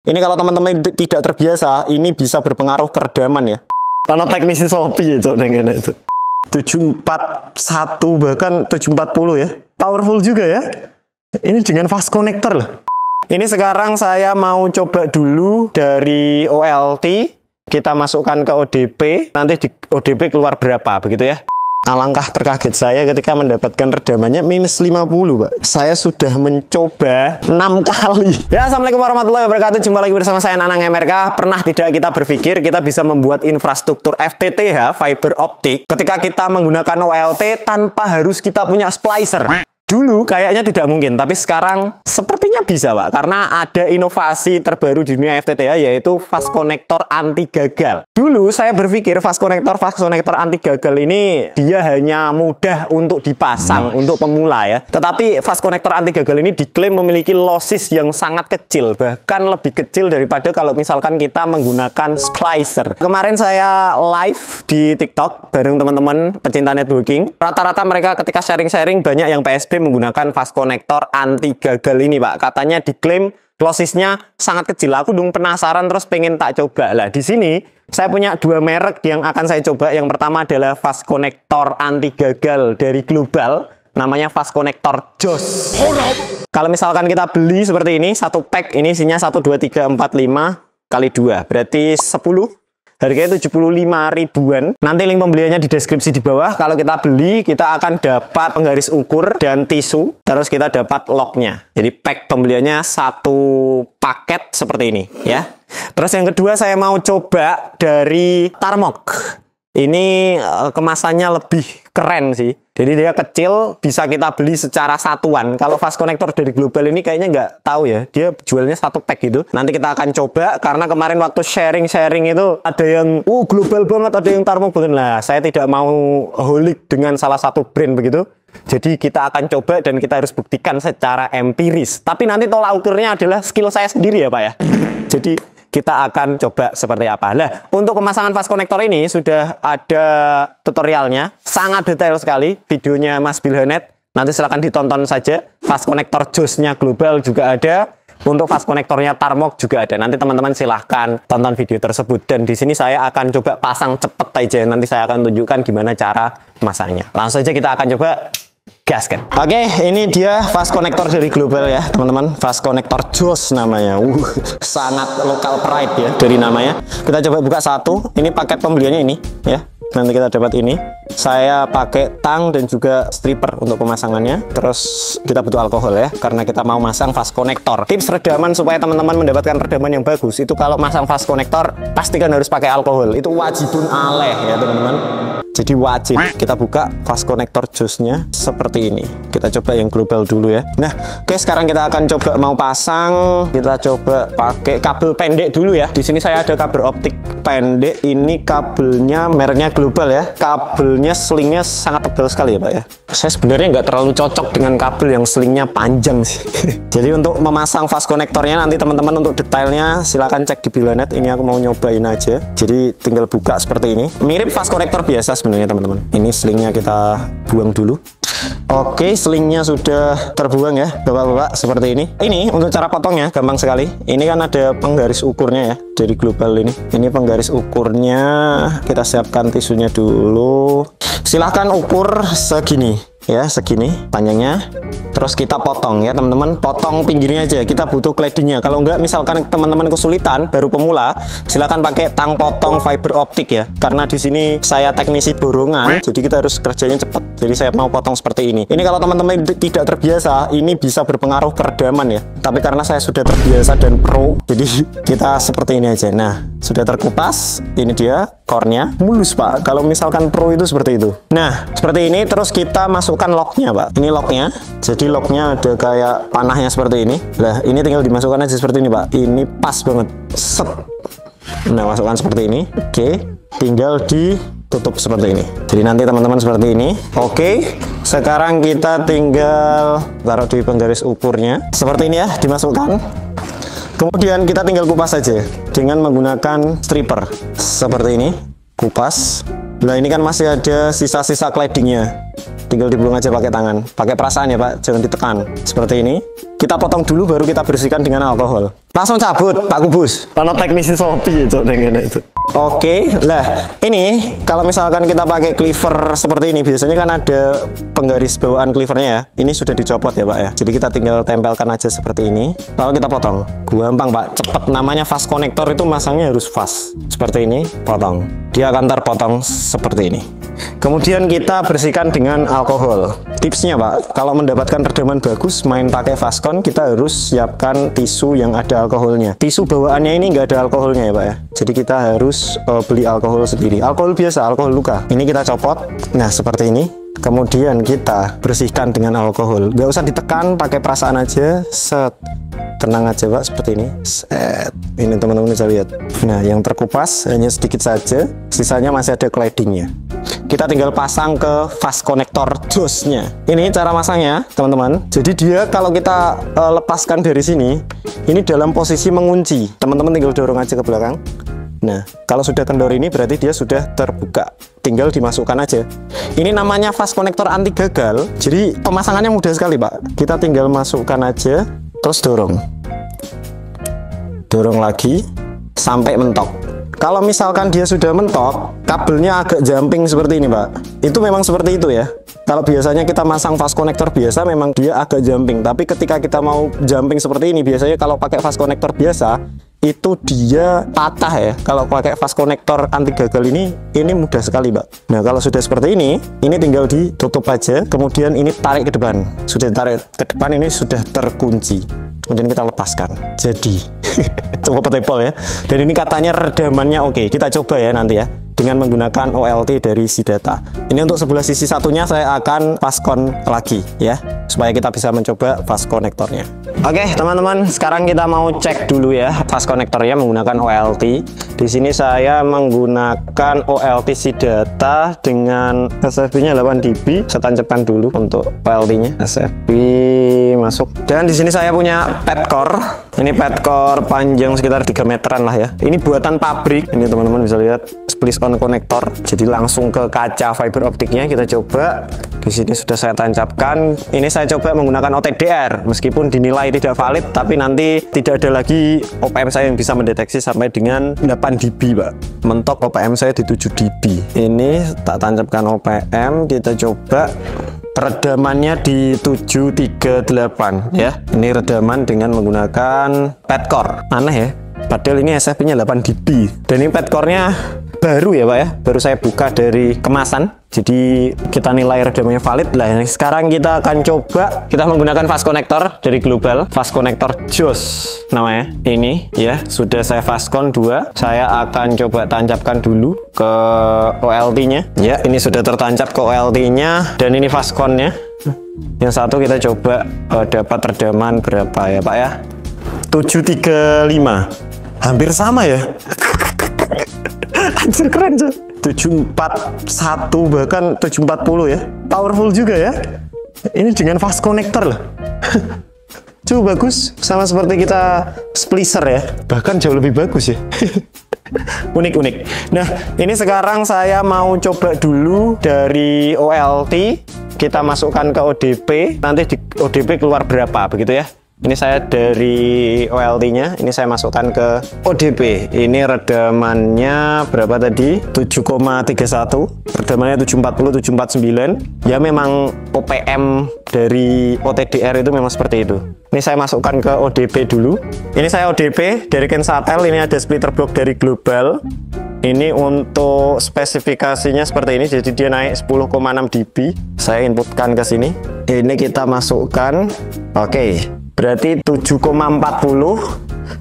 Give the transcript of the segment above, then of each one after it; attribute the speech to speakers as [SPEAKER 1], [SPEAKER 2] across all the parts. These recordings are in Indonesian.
[SPEAKER 1] Ini kalau teman-teman tidak terbiasa, ini bisa berpengaruh ke redaman ya. Karena teknisi Shopee itu dengan itu. 741 bahkan 740 ya. Powerful juga ya. Ini dengan fast connector loh. Ini sekarang saya mau coba dulu dari OLT. Kita masukkan ke ODP. Nanti di ODP keluar berapa begitu ya. Alangkah terkaget saya ketika mendapatkan redamannya minus 50, Pak. Saya sudah mencoba 6 kali. Ya, assalamualaikum warahmatullahi wabarakatuh. Jumpa lagi bersama saya Nanang MRK. Pernah tidak kita berpikir kita bisa membuat infrastruktur FTTH, fiber optik, ketika kita menggunakan OLT tanpa harus kita punya splicer? Dulu kayaknya tidak mungkin, tapi sekarang sepertinya bisa, Pak. Karena ada inovasi terbaru di dunia FTTH, yaitu fast connector anti gagal. Dulu saya berpikir fast connector anti gagal ini dia hanya mudah untuk dipasang untuk pemula ya. Tetapi fast connector anti gagal ini diklaim memiliki losses yang sangat kecil, bahkan lebih kecil daripada kalau misalkan kita menggunakan splicer. Kemarin saya live di TikTok bareng teman-teman pecinta networking. Rata-rata mereka ketika sharing-sharing banyak yang PSP menggunakan fast connector anti gagal ini, Pak. Katanya diklaim lossesnya sangat kecil. Aku dong penasaran terus pengen tak coba lah. Di sini saya punya dua merek yang akan saya coba. Yang pertama adalah fast connector anti gagal dari Global, namanya fast connector JOS. Kalau misalkan kita beli seperti ini, satu pack ini isinya 1 2 3 4 5 kali 2, berarti 10. Harganya 75 ribuan. Nanti link pembeliannya di deskripsi di bawah. Kalau kita beli, kita akan dapat penggaris ukur dan tisu. Terus kita dapat locknya. Jadi pack pembeliannya satu paket seperti ini ya. Terus yang kedua saya mau coba dari Tarmok. Ini kemasannya lebih keren sih. Jadi dia kecil, bisa kita beli secara satuan. Kalau fast connector dari Global ini kayaknya nggak tahu ya. Dia jualnya satu pack gitu. Nanti kita akan coba, karena kemarin waktu sharing-sharing itu ada yang Global banget, ada yang Tarmok banget. Nah, saya tidak mau holik dengan salah satu brand begitu. Jadi kita akan coba dan kita harus buktikan secara empiris. Tapi nanti tolak ukurnya adalah skill saya sendiri ya, Pak ya. Jadi kita akan coba seperti apa. Nah, untuk pemasangan fast connector ini sudah ada tutorialnya, sangat detail sekali. Videonya Mas Bilhanet, nanti silahkan ditonton saja. Fast connector JOS-nya Global juga ada. Untuk fast connectornya Tarmok juga ada. Nanti teman-teman silahkan tonton video tersebut. Dan di sini saya akan coba pasang cepet aja. Nanti saya akan tunjukkan gimana cara memasangnya. Langsung saja kita akan coba gaskan. Oke, ini dia fast connector dari Global ya, teman-teman. Fast connector JOS namanya. Sangat local pride ya dari namanya. Kita coba buka satu. Ini paket pembeliannya ini ya. Nanti kita dapat ini. Saya pakai tang dan juga stripper untuk pemasangannya. Terus kita butuh alkohol ya, karena kita mau masang fast connector. Tips redaman supaya teman-teman mendapatkan redaman yang bagus itu kalau masang fast connector pastikan harus pakai alkohol. Itu wajibun aleh ya teman-teman. Jadi wajib. Kita buka fast connector JOS-nya seperti ini. Kita coba yang Global dulu ya. Nah, oke, sekarang kita akan coba mau pasang. Kita coba pakai kabel pendek dulu ya. Di sini saya ada kabel optik pendek. Ini kabelnya mereknya Global ya. Kabelnya slingnya sangat tebal sekali ya, Pak ya. Saya sebenarnya nggak terlalu cocok dengan kabel yang slingnya panjang sih. Jadi untuk memasang fast connectornya nanti teman-teman untuk detailnya silakan cek di Bilhanet. Ini aku mau nyobain aja. Jadi tinggal buka seperti ini. Mirip fast connector biasa sebenarnya teman-teman. Ini slingnya kita buang dulu. Oke, slingnya sudah terbuang ya, bapak-bapak, seperti ini. Ini untuk cara potongnya gampang sekali. Ini kan ada penggaris ukurnya ya dari Global ini. Ini penggaris ukurnya. Kita siapkan tisunya dulu. Silahkan ukur segini ya, segini panjangnya. Terus kita potong ya teman-teman, potong pinggirnya aja. Kita butuh claddingnya. Kalau enggak, misalkan teman-teman kesulitan baru pemula, silakan pakai tang potong fiber optik ya. Karena di sini saya teknisi borongan, jadi kita harus kerjanya cepat. Jadi saya mau potong seperti ini. Ini kalau teman-teman tidak terbiasa, ini bisa berpengaruh ke redaman ya. Tapi karena saya sudah terbiasa dan pro, jadi kita seperti ini aja. Nah, sudah terkupas. Ini dia core-nya. Mulus, Pak. Kalau misalkan pro itu seperti itu. Nah, seperti ini. Terus kita masukkan locknya, Pak. Ini locknya. Jadi locknya ada kayak panahnya seperti ini. Nah, ini tinggal dimasukkan aja seperti ini, Pak. Ini pas banget. Set. Nah, masukkan seperti ini. Oke. Tinggal ditutup seperti ini. Jadi nanti teman-teman seperti ini. Oke. Sekarang kita tinggal taruh di penggaris ukurnya. Seperti ini ya, dimasukkan. Kemudian kita tinggal kupas saja dengan menggunakan stripper. Seperti ini. Kupas. Nah, ini kan masih ada sisa-sisa claddingnya. tinggal digulung aja pakai tangan, pakai perasaan ya Pak, jangan ditekan. Seperti ini. Kita potong dulu, baru kita bersihkan dengan alkohol. Langsung cabut, Pak Kubus. Karena teknisi Shopee itu dengan itu. Oke, lah ini kalau misalkan kita pakai cleaver seperti ini, biasanya kan ada penggaris bawaan cleavernya ya. Ini sudah dicopot ya Pak ya. Jadi kita tinggal tempelkan aja seperti ini. Lalu kita potong. Gampang Pak, cepet. Namanya fast connector itu masangnya harus fast. Seperti ini, potong. Dia akan terpotong seperti ini. Kemudian kita bersihkan dengan alkohol. Tipsnya Pak, kalau mendapatkan redaman bagus main pakai Fastcon, kita harus siapkan tisu yang ada alkoholnya. Tisu bawaannya ini nggak ada alkoholnya ya Pak ya. Jadi kita harus beli alkohol sendiri. Alkohol biasa, alkohol luka. Ini kita copot. Nah seperti ini. Kemudian kita bersihkan dengan alkohol. Nggak usah ditekan, pakai perasaan aja. Set. Tenang aja Pak, seperti ini. Set. Ini teman-teman bisa lihat. Nah yang terkupas hanya sedikit saja. Sisanya masih ada claddingnya. Kita tinggal pasang ke fast connector josnya. Ini cara masangnya teman-teman. Jadi dia kalau kita lepaskan dari sini, ini dalam posisi mengunci. Teman-teman tinggal dorong aja ke belakang. Nah kalau sudah kendor ini berarti dia sudah terbuka, tinggal dimasukkan aja. Ini namanya fast connector anti gagal. Jadi pemasangannya mudah sekali Pak. Kita tinggal masukkan aja, terus dorong lagi sampai mentok. Kalau misalkan dia sudah mentok, kabelnya agak jumping seperti ini Pak, itu memang seperti itu ya. Kalau biasanya kita masang fast connector biasa memang dia agak jumping, tapi ketika kita mau jumping seperti ini, biasanya kalau pakai fast connector biasa itu dia patah ya. Kalau pakai fast connector anti gagal ini mudah sekali Pak. Nah kalau sudah seperti ini tinggal ditutup aja, kemudian ini tarik ke depan. Sudah tarik ke depan, ini sudah terkunci. Kemudian kita lepaskan. Jadi coba petepol ya. Dan ini katanya redamannya oke. Kita coba ya nanti ya dengan menggunakan OLT dari SIDATA. Ini untuk sebelah sisi satunya saya akan Fastcon lagi ya, supaya kita bisa mencoba fast connectornya. Oke teman-teman, sekarang kita mau cek dulu ya fast connectornya menggunakan OLT. Di sini saya menggunakan OLT SIDATA dengan SFP-nya 8 dB. Saya tancapkan dulu untuk OLT-nya. SFP masuk. Dan di sini saya punya petcore. Ini petcore panjang sekitar 3 meteran lah ya. Ini buatan pabrik. Ini teman-teman bisa lihat split on konektor. Jadi langsung ke kaca fiber optiknya kita coba. Di sini sudah saya tancapkan. Ini saya coba menggunakan OTDR. Meskipun dinilai tidak valid, tapi nanti tidak ada lagi OPM saya yang bisa mendeteksi sampai dengan 8 dB Pak. Mentok OPM saya di 7 dB. Ini tak tancapkan OPM, kita coba redamannya di 738 ya. Ini redaman dengan menggunakan petcore. Aneh ya, padahal ini SFP-nya 8 dB. Dan ini petcore-nya baru ya Pak ya, baru saya buka dari kemasan. Jadi kita nilai redamannya valid lah. Sekarang kita akan coba, kita menggunakan fast connector dari Global, fast connector JOS namanya. Ini ya, sudah saya Fastcon 2. Saya akan coba tancapkan dulu ke OLT-nya. Ya, ini sudah tertancap ke OLT-nya dan ini Fastcon-nya. Yang satu kita coba dapat redaman berapa ya Pak ya? 735. Hampir sama ya. Anjir keren tuh. 741 bahkan 740 ya. Powerful juga ya. Ini dengan fast connector loh. Coba bagus, sama seperti kita splicer ya. Bahkan jauh lebih bagus ya. Unik-unik. Nah, ini sekarang saya mau coba dulu dari OLT. Kita masukkan ke ODP. Nanti di ODP keluar berapa begitu ya. Ini saya dari OLT-nya, ini saya masukkan ke ODP. Ini redamannya berapa tadi? 7,31. Redamannya 740, 749. Ya memang OPM dari OTDR itu memang seperti itu. Ini saya masukkan ke ODP dulu. Ini saya ODP dari Kensatel, ini ada splitter box dari Global. Ini untuk spesifikasinya seperti ini, jadi dia naik 10,6 dB. Saya inputkan ke sini. Ini kita masukkan. Oke. Berarti 7,40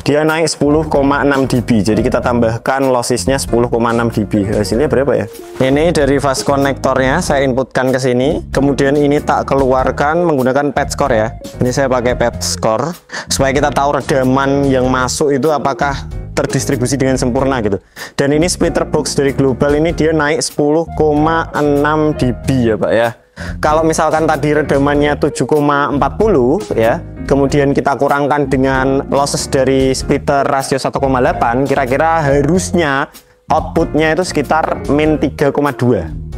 [SPEAKER 1] dia naik 10,6 dB. Jadi kita tambahkan lossisnya 10,6 dB. Hasilnya berapa ya? Ini dari fast connectornya saya inputkan ke sini. Kemudian ini tak keluarkan menggunakan patchcore ya. Ini saya pakai patchcore supaya kita tahu redaman yang masuk itu apakah terdistribusi dengan sempurna gitu. Dan ini splitter box dari Global ini dia naik 10,6 dB ya Pak ya. Kalau misalkan tadi redamannya 7,40 ya, kemudian kita kurangkan dengan losses dari splitter rasio 1,8, kira-kira harusnya outputnya itu sekitar min 3,2.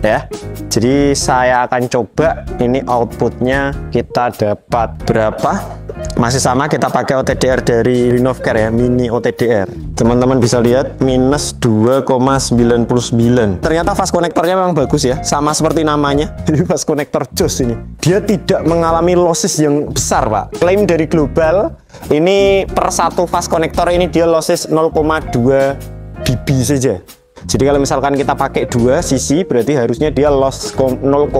[SPEAKER 1] ya. Jadi saya akan coba ini outputnya kita dapat berapa. Masih sama, kita pakai OTDR dari Linovcare ya, mini OTDR. Teman-teman bisa lihat minus 2,99. Ternyata fast connectornya memang bagus ya, sama seperti namanya. Ini fast connector JOS ini. Dia tidak mengalami losses yang besar, Pak. Klaim dari Global, ini per satu fast connector ini dia losses 0,2 dB saja. Jadi kalau misalkan kita pakai 2 sisi, berarti harusnya dia loss 0,4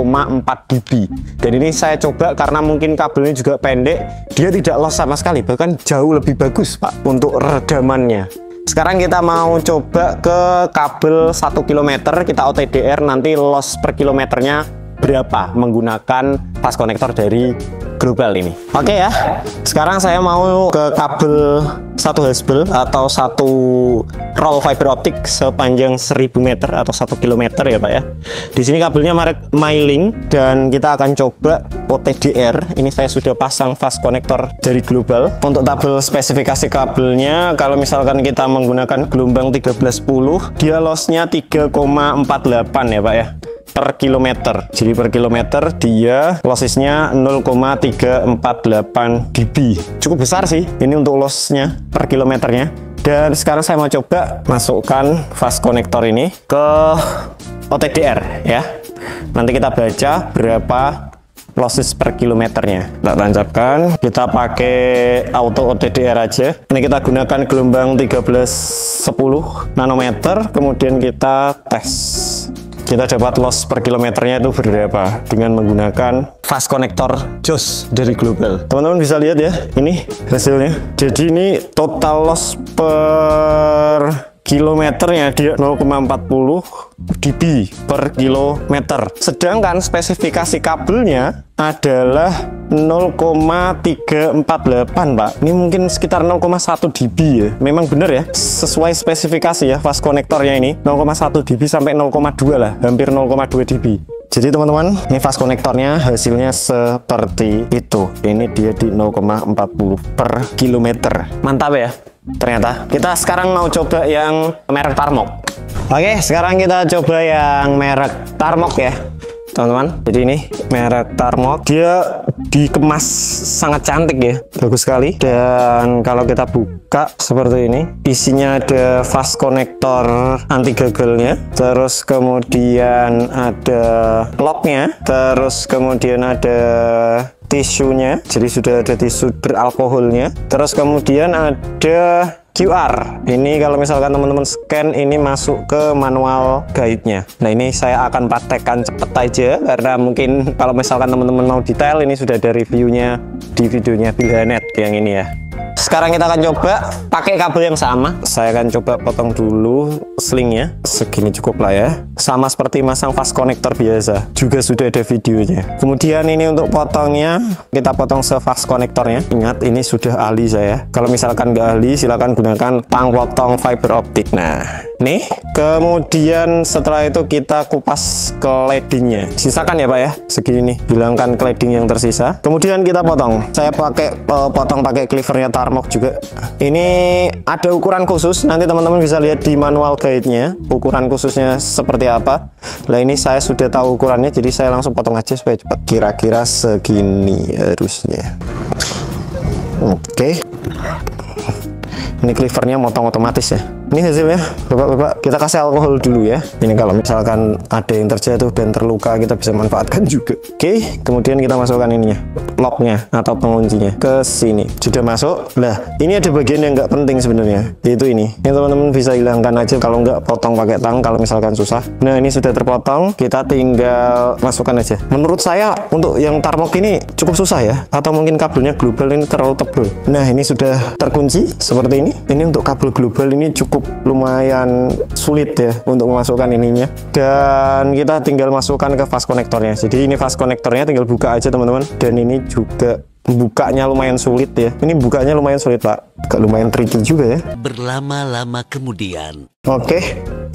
[SPEAKER 1] dB. Dan ini saya coba karena mungkin kabelnya juga pendek, dia tidak loss sama sekali, bahkan jauh lebih bagus Pak untuk redamannya. Sekarang kita mau coba ke kabel 1 km, kita OTDR, nanti loss per kilometernya berapa menggunakan fast connector dari Global ini. Oke ya, sekarang saya mau ke kabel 1 hasbel atau 1 roll fiber optik sepanjang 1000 meter atau 1 km ya Pak ya. Di sini kabelnya merek MyLink dan kita akan coba OTDR. Ini saya sudah pasang fast connector dari Global. Untuk tabel spesifikasi kabelnya, kalau misalkan kita menggunakan gelombang 1310, dia lossnya 3,48 ya Pak ya, per kilometer. Jadi per kilometer dia lossesnya 0,348 dB. Cukup besar sih ini untuk lossnya per kilometernya. Dan sekarang saya mau coba masukkan fast connector ini ke OTDR ya. Nanti kita baca berapa losses per kilometernya. Kita tancapkan, kita pakai auto OTDR aja. Ini kita gunakan gelombang 1310 nanometer, kemudian kita tes. Kita dapat loss per kilometernya itu berapa dengan menggunakan fast connector JOS dari Global. Teman-teman bisa lihat ya, ini hasilnya. Jadi ini total loss per kilometernya dia 0,40 dB per kilometer. Sedangkan spesifikasi kabelnya adalah 0,348 Pak. Ini mungkin sekitar 0,1 dB ya. Memang benar ya, sesuai spesifikasi ya fast connectornya ini 0,1 dB sampai 0,2 lah, hampir 0,2 dB. Jadi teman-teman, ini fast connectornya hasilnya seperti itu. Ini dia di 0,40 per kilometer. Mantap ya. Ternyata kita sekarang mau coba yang merek Tarmok. Oke, sekarang kita coba yang merek Tarmok ya teman-teman. Jadi ini merek Tarmok, dia dikemas sangat cantik ya, bagus sekali. Dan kalau kita buka seperti ini, isinya ada fast connector anti gagalnya, terus kemudian ada locknya, terus kemudian ada tisunya, jadi sudah ada tisu beralkoholnya, terus kemudian ada QR. Ini kalau misalkan teman-teman scan, ini masuk ke manual guide-nya. Nah ini saya akan praktekkan cepet aja karena mungkin kalau misalkan teman-teman mau detail, ini sudah ada reviewnya di videonya Bilhanet yang ini ya. Sekarang kita akan coba pakai kabel yang sama. Saya akan coba potong dulu slingnya. Segini cukup lah ya. Sama seperti masang fast connector biasa. Juga sudah ada videonya. Kemudian ini untuk potongnya, kita potong se-fast connectornya. Ingat ini sudah ahli saya. Kalau misalkan nggak ahli, silakan gunakan tang potong fiber optik. Nah, nih. Kemudian setelah itu kita kupas claddingnya. Sisakan ya Pak ya. Segini nih. Hilangkan cladding yang tersisa. Kemudian kita potong. Saya pakai potong pakai cleavernya Tarmok juga. Ini ada ukuran khusus, nanti teman-teman bisa lihat di manual guide-nya ukuran khususnya seperti apa. Nah ini saya sudah tahu ukurannya, jadi saya langsung potong aja supaya cepat. Kira-kira segini harusnya. Oke. Ini cleavernya motong otomatis ya. Ini hasilnya, bapak-bapak. Kita kasih alkohol dulu ya. Ini kalau misalkan ada yang terjatuh dan terluka, kita bisa manfaatkan juga. Oke, kemudian kita masukkan ininya, locknya atau penguncinya ke sini. Sudah masuk. Nah, ini ada bagian yang nggak penting sebenarnya, yaitu ini. Ini teman-teman bisa hilangkan aja kalau nggak potong pakai tang, kalau misalkan susah. Nah, ini sudah terpotong. Kita tinggal masukkan aja. Menurut saya untuk yang Tarmok ini cukup susah ya, atau mungkin kabelnya Global ini terlalu tebal. Nah, ini sudah terkunci seperti ini. Ini untuk kabel Global ini cukup lumayan sulit ya untuk memasukkan ininya, dan kita tinggal masukkan ke fast connectornya. Jadi ini fast connectornya tinggal buka aja teman-teman, dan ini juga bukanya lumayan sulit ya. Ini bukanya lumayan sulit Pak, lumayan tricky juga ya.
[SPEAKER 2] Berlama-lama kemudian,
[SPEAKER 1] oke,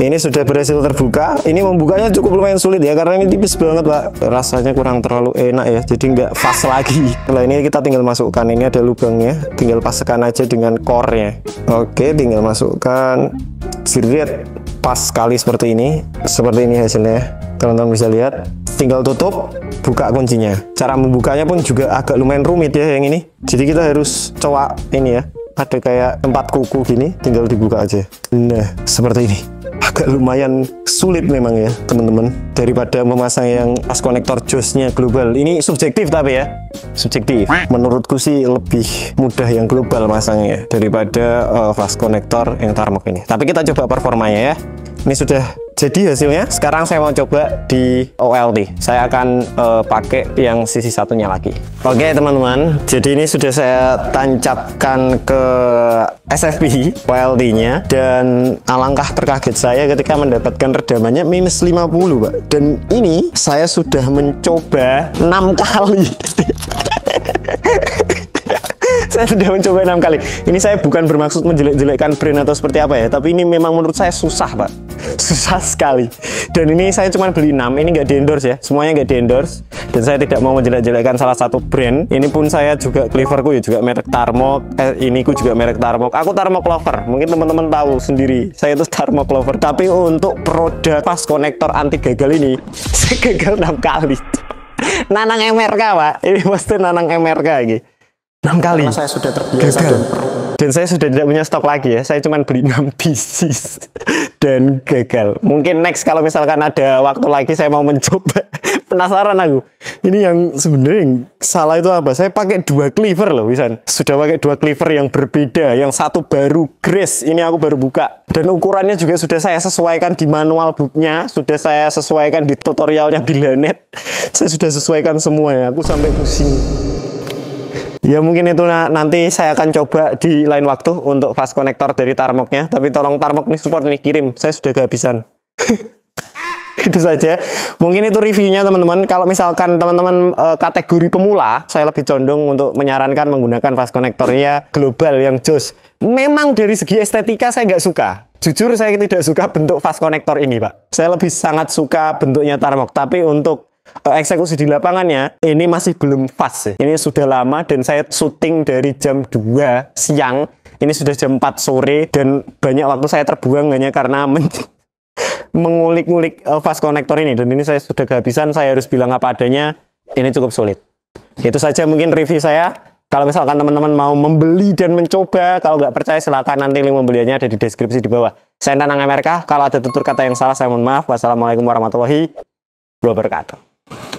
[SPEAKER 1] ini sudah berhasil terbuka. Ini membukanya cukup lumayan sulit ya, karena ini tipis banget Pak. Rasanya kurang terlalu enak ya, jadi nggak fast lagi. Nah ini kita tinggal masukkan, ini ada lubangnya, tinggal paskan aja dengan core-nya. Oke, tinggal masukkan, jerit, pas sekali seperti ini hasilnya. teman-teman bisa lihat. Tinggal tutup, buka kuncinya. Cara membukanya pun juga agak lumayan rumit ya yang ini. Jadi kita harus cowok ini ya, ada kayak tempat kuku gini, tinggal dibuka aja. Nah, seperti ini. Agak lumayan sulit memang ya teman-teman, daripada memasang yang fast connector JOS-nya global. Ini subjektif tapi ya, subjektif. Menurutku sih lebih mudah yang global masangnya daripada fast connector yang Tarmok ini. Tapi kita coba performanya ya. Ini sudah jadi hasilnya. Sekarang saya mau coba di OLT. Saya akan pakai yang sisi satunya lagi. Oke teman-teman, jadi ini sudah saya tancapkan ke SFP OLT-nya, dan alangkah terkaget saya ketika mendapatkan redamannya minus 50 Pak. Dan ini saya sudah mencoba 6 kali. Saya sudah mencoba 6 kali. Ini saya bukan bermaksud menjelek-jelekkan brand atau seperti apa ya, tapi ini memang menurut saya susah Pak, susah sekali. Dan ini saya cuma beli 6, ini nggak di-endorse ya, semuanya nggak di-endorse. Dan saya tidak mau menjelek-jelekkan salah satu brand. Ini pun saya juga, cleaverku ya juga merek Tarmok, ini ku juga merek Tarmok. Aku Tarmok lover, mungkin teman-teman tahu sendiri, saya itu Tarmok lover. Tapi untuk produk fast connector anti gagal ini, saya gagal 6 kali. Nanang MRK Pak, ini pasti Nanang MRK gitu. 6 kali. Karena saya sudah terbiasa dan saya sudah tidak punya stok lagi ya. Saya cuma beli 6 pieces dan gagal. Mungkin next kalau misalkan ada waktu lagi saya mau mencoba. Penasaran aku. Ini yang sebenarnya yang salah itu apa? Saya pakai 2 cleaver loh, Wisan. Sudah pakai 2 cleaver yang berbeda. Yang satu baru Grace, ini aku baru buka. Dan ukurannya juga sudah saya sesuaikan di manual booknya, sudah saya sesuaikan di tutorialnya Bilanet. Saya sudah sesuaikan semua ya. Aku sampai pusing. Ya mungkin itu nanti saya akan coba di lain waktu untuk fast connector dari Tarmoknya. Tapi tolong Tarmok nih support nih, kirim. Saya sudah kehabisan. Itu saja. Mungkin itu reviewnya teman-teman. Kalau misalkan teman-teman kategori pemula, saya lebih condong untuk menyarankan menggunakan fast connectornya global yang JOS. Memang dari segi estetika saya nggak suka. Jujur saya tidak suka bentuk fast connector ini Pak. Saya lebih sangat suka bentuknya Tarmok. Tapi untuk eksekusi di lapangannya ini masih belum fast ya. Ini sudah lama dan saya syuting dari jam 2 siang. Ini sudah jam 4 sore dan banyak waktu saya terbuang hanya karena mengulik-ngulik fast connector ini. Dan ini saya sudah kehabisan, saya harus bilang apa adanya. Ini cukup sulit. Itu saja mungkin review saya. Kalau misalkan teman-teman mau membeli dan mencoba, kalau nggak percaya silakan, nanti link pembeliannya ada di deskripsi di bawah. Saya Nanang MRK. Kalau ada tutur kata yang salah saya mohon maaf. Wassalamualaikum warahmatullahi wabarakatuh.